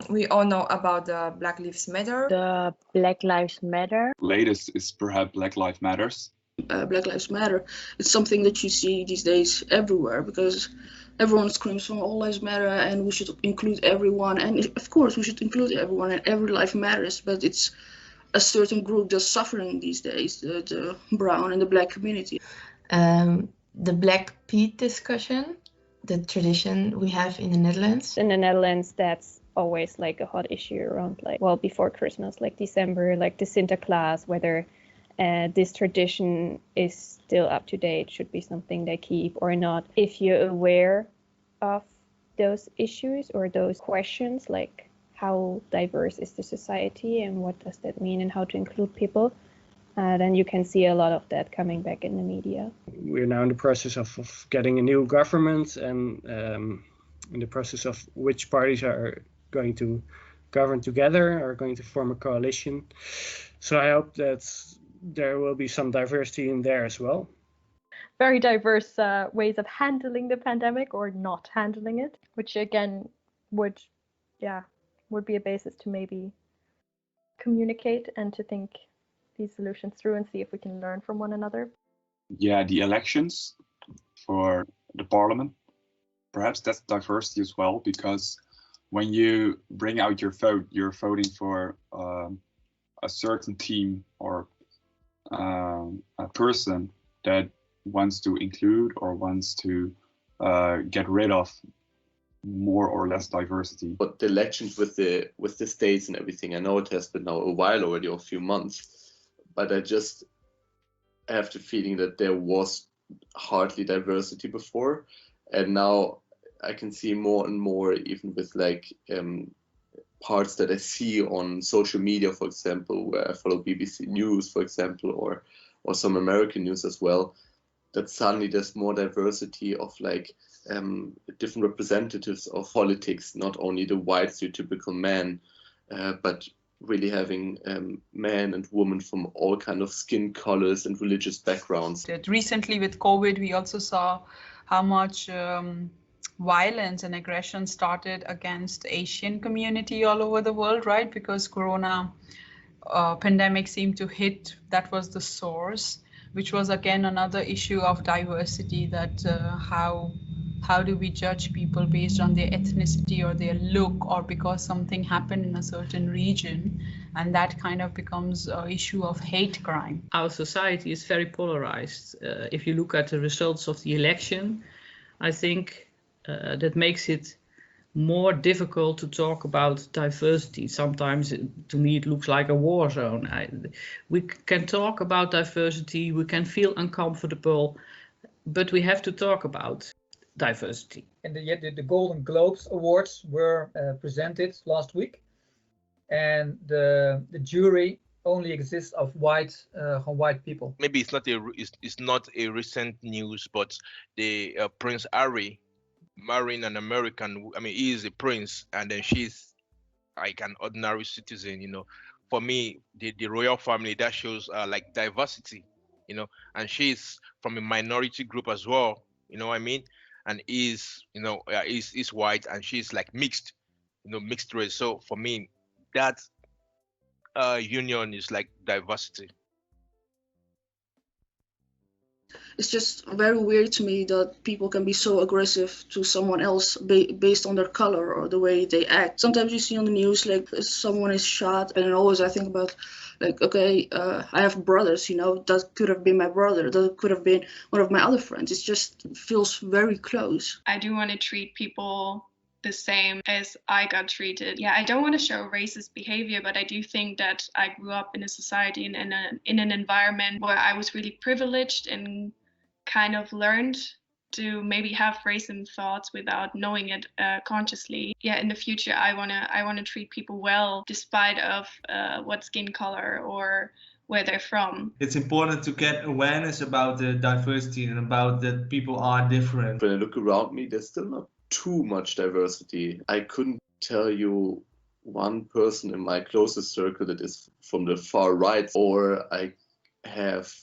We all know about the Black Lives Matter. The Black Lives Matter. Latest is perhaps Black Lives Matters. Black Lives Matter. It's something that you see these days everywhere because everyone screams from all lives matter and we should include everyone. And of course we should include everyone and every life matters, but it's a certain group that's suffering these days, the brown and the black community. The Black Pete discussion, the tradition we have in the Netherlands. In the Netherlands, that's always like a hot issue around before Christmas, like December, like the Sinterklaas, whether this tradition is still up to date, should be something they keep or not. If you're aware of those issues or those questions, like how diverse is the society and what does that mean and how to include people, then you can see a lot of that coming back in the media. We're now in the process of getting a new government and in the process of which parties are going to govern together, are going to form a coalition. So I hope that there will be some diversity in there as well. Very diverse ways of handling the pandemic or not handling it, which again would be a basis to maybe communicate and to think these solutions through and see if we can learn from one another. Yeah, the elections for the parliament, perhaps that's diversity as well, because when you bring out your vote, you're voting for a certain team or a person that wants to include or wants to get rid of more or less diversity. But the elections with the states and everything, I know it has been now a while already, or a few months, but I just have the feeling that there was hardly diversity before, and now I can see more and more, even with parts that I see on social media, for example, where I follow BBC News, for example, or some American news as well, that suddenly there's more diversity of different representatives of politics, not only the white stereotypical man, but really having men and women from all kind of skin colors and religious backgrounds. Recently with COVID, we also saw how much violence and aggression started against Asian community all over the world, right? Because Corona pandemic seemed to hit, that was the source, which was again another issue of diversity, that how do we judge people based on their ethnicity or their look or because something happened in a certain region, and that kind of becomes an issue of hate crime. Our society is very polarized. If you look at the results of the election, I think that makes it more difficult to talk about diversity. Sometimes, to me, it looks like a war zone. We can talk about diversity, we can feel uncomfortable, but we have to talk about diversity. And the Golden Globes Awards were presented last week, and the jury only exists of white people. Maybe it's not a recent news, but the Prince Harry marrying an American. I mean, he is a prince, and then she's like an ordinary citizen. For me, the royal family, that shows diversity. And she's from a minority group as well. You know what I mean? And is white, and she's like mixed, mixed race. So for me, that union is like diversity. It's just very weird to me that people can be so aggressive to someone else based on their color or the way they act. Sometimes you see on the news someone is shot, and always I think about I have brothers, that could have been my brother, that could have been one of my other friends. It just feels very close. I do want to treat people the same as I got treated. Yeah, I don't want to show racist behavior, but I do think that I grew up in a society and in an environment where I was really privileged and kind of learned to maybe have racist thoughts without knowing it consciously. Yeah, in the future, I wanna treat people well, despite of what skin color or where they're from. It's important to get awareness about the diversity and about that people are different. When I look around me, there's still not too much diversity. I couldn't tell you one person in my closest circle that is from the far right, or I have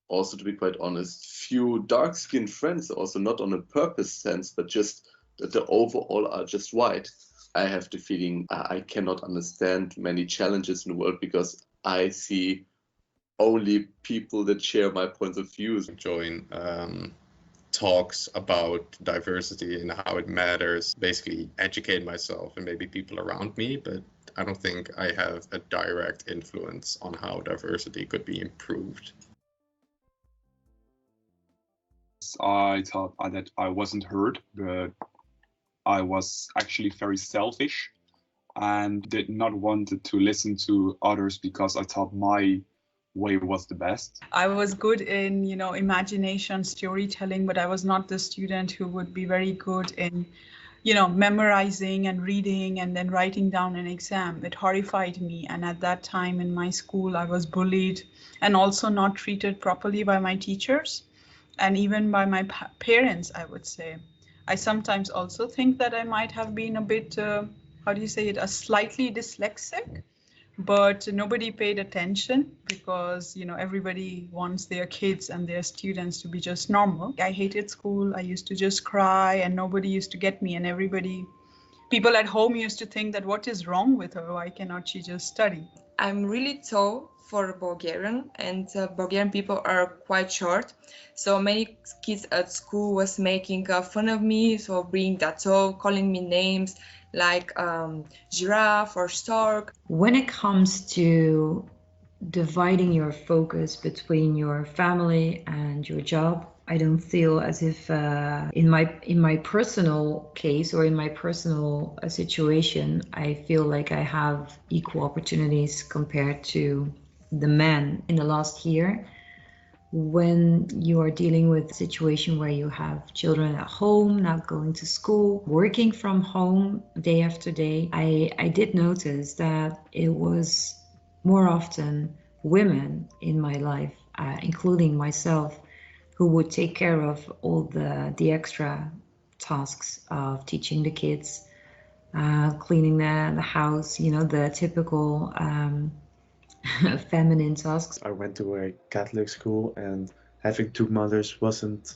also, to be quite honest, few dark-skinned friends, also not on a purpose sense, but just that the overall are just white. I have the feeling I cannot understand many challenges in the world because I see only people that share my points of view. Join talks about diversity and how it matters, basically educate myself and maybe people around me, but I don't think I have a direct influence on how diversity could be improved. I thought that I wasn't heard, but I was actually very selfish and did not want to listen to others because I thought my way was the best. I was good in, imagination, storytelling, but I was not the student who would be very good in, memorizing and reading and then writing down an exam. It horrified me. And at that time in my school, I was bullied and also not treated properly by my teachers and even by my parents, I would say. I sometimes also think that I might have been a bit, a slightly dyslexic. But nobody paid attention because, everybody wants their kids and their students to be just normal. I hated school. I used to just cry and nobody used to get me. And people at home used to think that what is wrong with her? Why cannot she just study? I'm really tall for Bulgarian, and Bulgarian people are quite short. So many kids at school was making fun of me, so being that tall, calling me names like giraffe or stork. When it comes to dividing your focus between your family and your job, I don't feel as if in my personal case or in my personal situation, I feel like I have equal opportunities compared to the men in the last year. When you are dealing with a situation where you have children at home, not going to school, working from home day after day, I did notice that it was more often women in my life, including myself, who would take care of all the extra tasks of teaching the kids, cleaning the house, the typical feminine tasks. I went to a Catholic school and having two mothers wasn't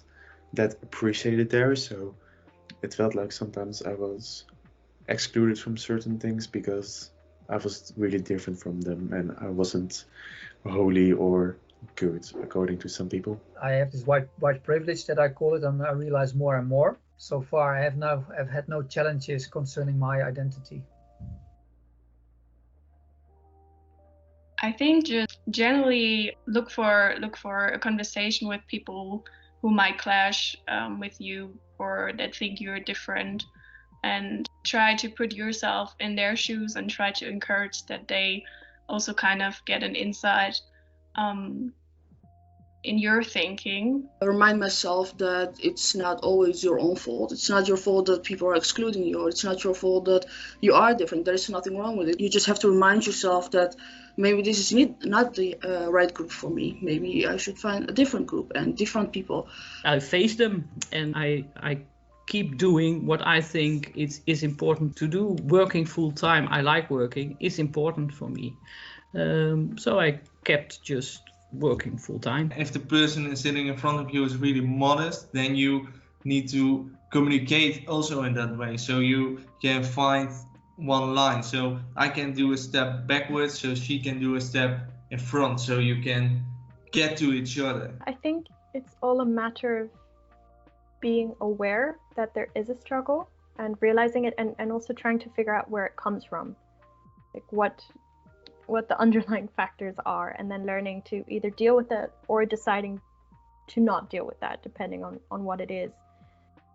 that appreciated there, so it felt like sometimes I was excluded from certain things because I was really different from them and I wasn't holy or good according to some people. I have this white privilege that I call it, and I realize more and more. So far I've had no challenges concerning my identity. I think just generally look for a conversation with people who might clash with you or that think you're different, and try to put yourself in their shoes and try to encourage that they also kind of get an insight in your thinking. I remind myself that it's not always your own fault. It's not your fault that people are excluding you, or it's not your fault that you are different. There is nothing wrong with it. You just have to remind yourself that maybe this is not the right group for me. Maybe I should find a different group and different people. I face them and I keep doing what I think is important to do. Working full time, I like working, is important for me. So I kept just working full time. If the person sitting in front of you is really modest, then you need to communicate also in that way, so you can find one line. So I can do a step backwards, so she can do a step in front, so you can get to each other. I think it's all a matter of being aware that there is a struggle and realizing it, and also trying to figure out where it comes from, like what the underlying factors are, and then learning to either deal with it or deciding to not deal with that, depending on what it is.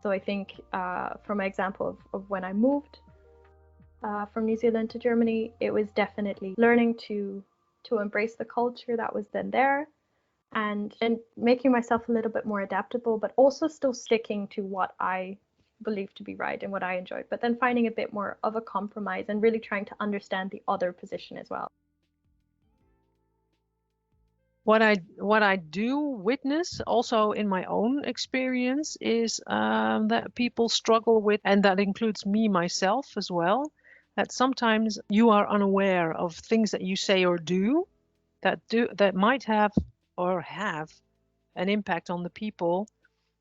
So I think from my example of when I moved from New Zealand to Germany, it was definitely learning to embrace the culture that was then there, and making myself a little bit more adaptable, but also still sticking to what I believe to be right and what I enjoyed, but then finding a bit more of a compromise and really trying to understand the other position as well. What I do witness also in my own experience is that people struggle with, and that includes me myself as well, that sometimes you are unaware of things that you say or do that might have or have an impact on the people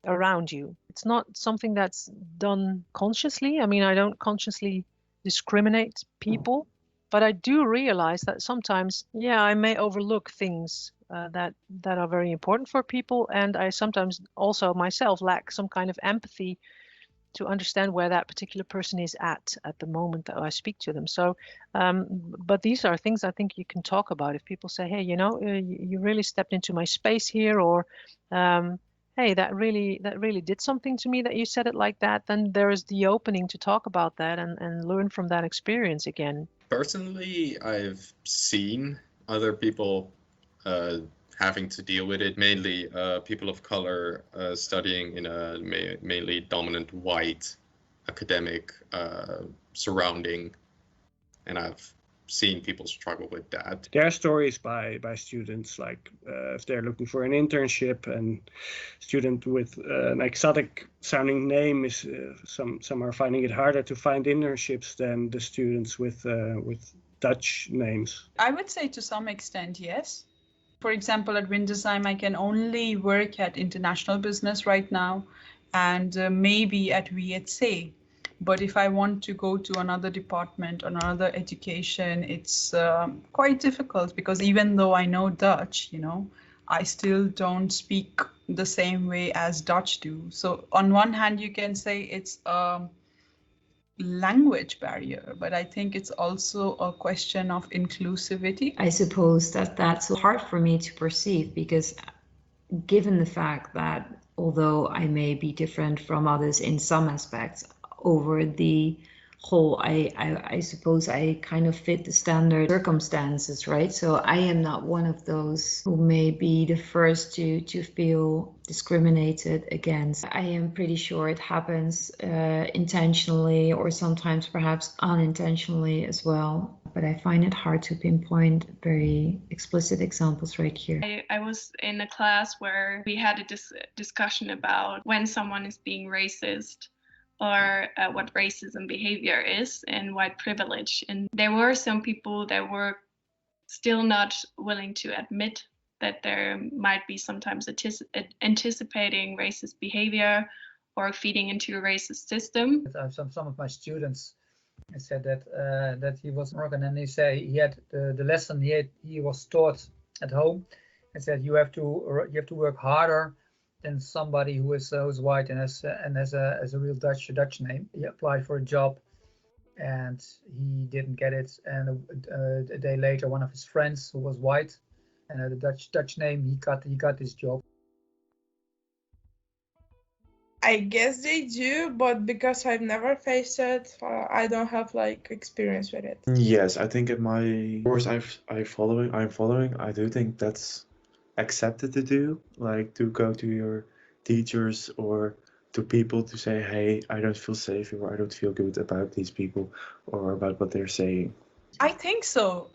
around you. It's not something that's done consciously. I mean, I don't consciously discriminate people. But I do realize that sometimes, yeah, I may overlook things that are very important for people, and I sometimes also myself lack some kind of empathy to understand where that particular person is at the moment that I speak to them. So, but these are things I think you can talk about. If people say, hey, you really stepped into my space here, or hey, that really did something to me that you said it like that, then there is the opening to talk about that and learn from that experience again. Personally, I've seen other people having to deal with it, mainly people of color studying in a mainly dominant white academic surrounding, and I've seen people struggle with that. There are stories by students, like if they're looking for an internship, and student with an exotic sounding name is some are finding it harder to find internships than the students with Dutch names. I would say to some extent, yes. For example, at Windesheim, I can only work at international business right now, and maybe at VHC. But if I want to go to another department, another education, it's quite difficult, because even though I know Dutch, I still don't speak the same way as Dutch do. So on one hand, you can say it's a language barrier, but I think it's also a question of inclusivity. I suppose that's hard for me to perceive, because given the fact that although I may be different from others in some aspects, over the whole, I suppose I kind of fit the standard circumstances, right? So I am not one of those who may be the first to feel discriminated against. I am pretty sure it happens intentionally, or sometimes perhaps unintentionally as well. But I find it hard to pinpoint very explicit examples right here. I was in a class where we had a discussion about when someone is being racist, or what racism behavior is and white privilege. And there were some people that were still not willing to admit that there might be sometimes anticipating racist behavior or feeding into a racist system. Some of my students said that he was Morgan, and he said he had the lesson he was taught at home, and said you have to work harder than somebody who's white and has a real Dutch name. He applied for a job and he didn't get it, and a day later one of his friends who was white and had a Dutch name, he got this job. I guess they do, but because I've never faced it, I don't have experience with it. Yes, I think in my course I'm following, I do think that's accepted to do, like to go to your teachers or to people to say, hey, I don't feel safe, or I don't feel good about these people or about what they're saying. I think so.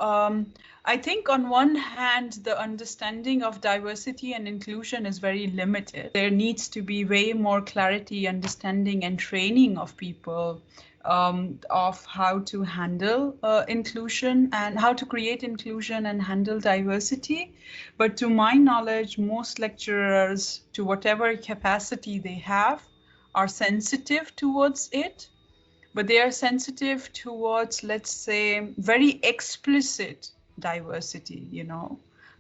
I think on one hand, the understanding of diversity and inclusion is very limited. There needs to be way more clarity, understanding, and training of people of how to handle inclusion and how to create inclusion and handle diversity. But to my knowledge, most lecturers, to whatever capacity they have, are sensitive towards it. But they are sensitive towards, let's say, very explicit diversity,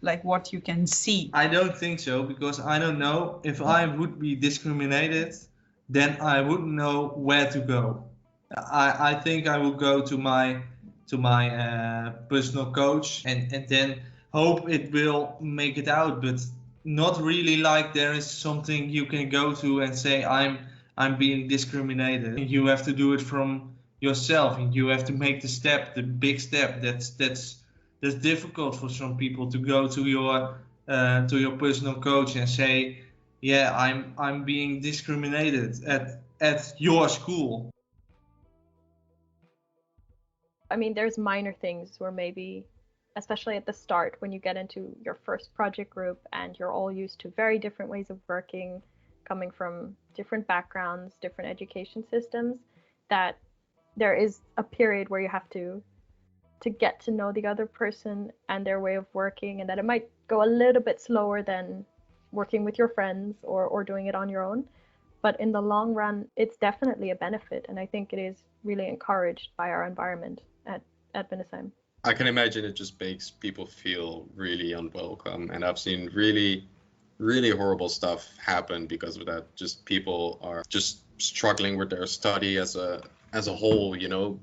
like what you can see. I don't think so, because I don't know if I would be discriminated, then I wouldn't know where to go. I think I will go to my personal coach and then hope it will make it out, but not really like there is something you can go to and say I'm being discriminated. You have to do it from yourself, and you have to make the big step. That's difficult for some people to go to your personal coach and say, yeah, I'm being discriminated at your school. I mean, there's minor things where maybe, especially at the start, when you get into your first project group and you're all used to very different ways of working, coming from different backgrounds, different education systems, that there is a period where you have to get to know the other person and their way of working, and that it might go a little bit slower than working with your friends or doing it on your own. but in the long run, it's definitely a benefit, and I think it is really encouraged by our environment at Windesheim. I can imagine it just makes people feel really unwelcome, and I've seen really, really horrible stuff happen because of that. Just people are just struggling with their study as a whole, you know.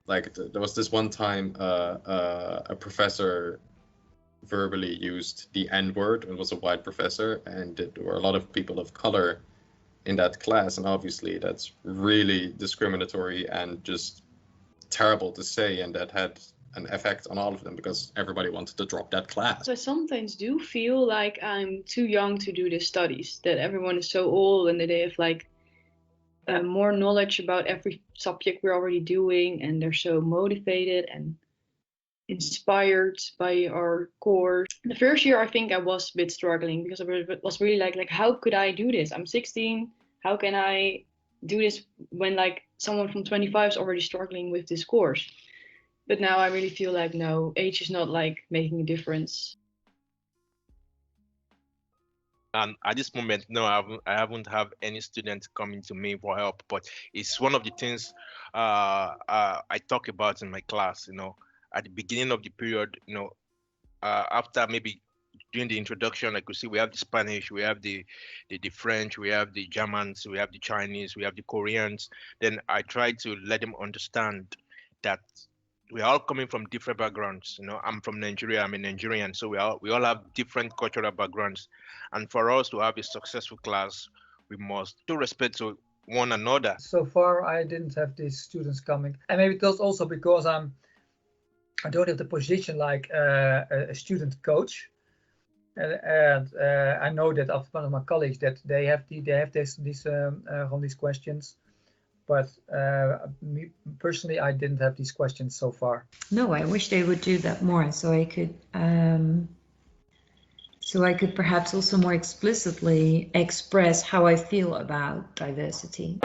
Like there was this one time a professor verbally used the N-word, and was a white professor, and there were a lot of people of color in that class, and obviously that's really discriminatory and just terrible to say, and that had an effect on all of them because everybody wanted to drop that class. So I sometimes do feel like I'm too young to do these studies, that everyone is so old and that they have like more knowledge about every subject we're already doing, and they're so motivated and inspired by our course. The first year I think I was a bit struggling because I was really like how could I do this? I'm 16, how can I do this when like someone from 25 is already struggling with this course? But now I really feel like no, age is not like making a difference. And at this moment, no, I haven't have any students coming to me for help, but it's one of the things I talk about in my class, you know, at the beginning of the period, you know, after maybe during the introduction, like we see, we have the Spanish, we have the French, we have the Germans, we have the Chinese, we have the Koreans. Then I try to let them understand that we're all coming from different backgrounds. You know, I'm from Nigeria, I'm a Nigerian, so we all have different cultural backgrounds. And for us to have a successful class, we must show respect to one another. So far, I didn't have these students coming, and maybe that's also because I don't have the position like a student coach, and I know that of one of my colleagues that they have these questions. But me personally, I didn't have these questions so far. No, I wish they would do that more, so I could perhaps also more explicitly express how I feel about diversity.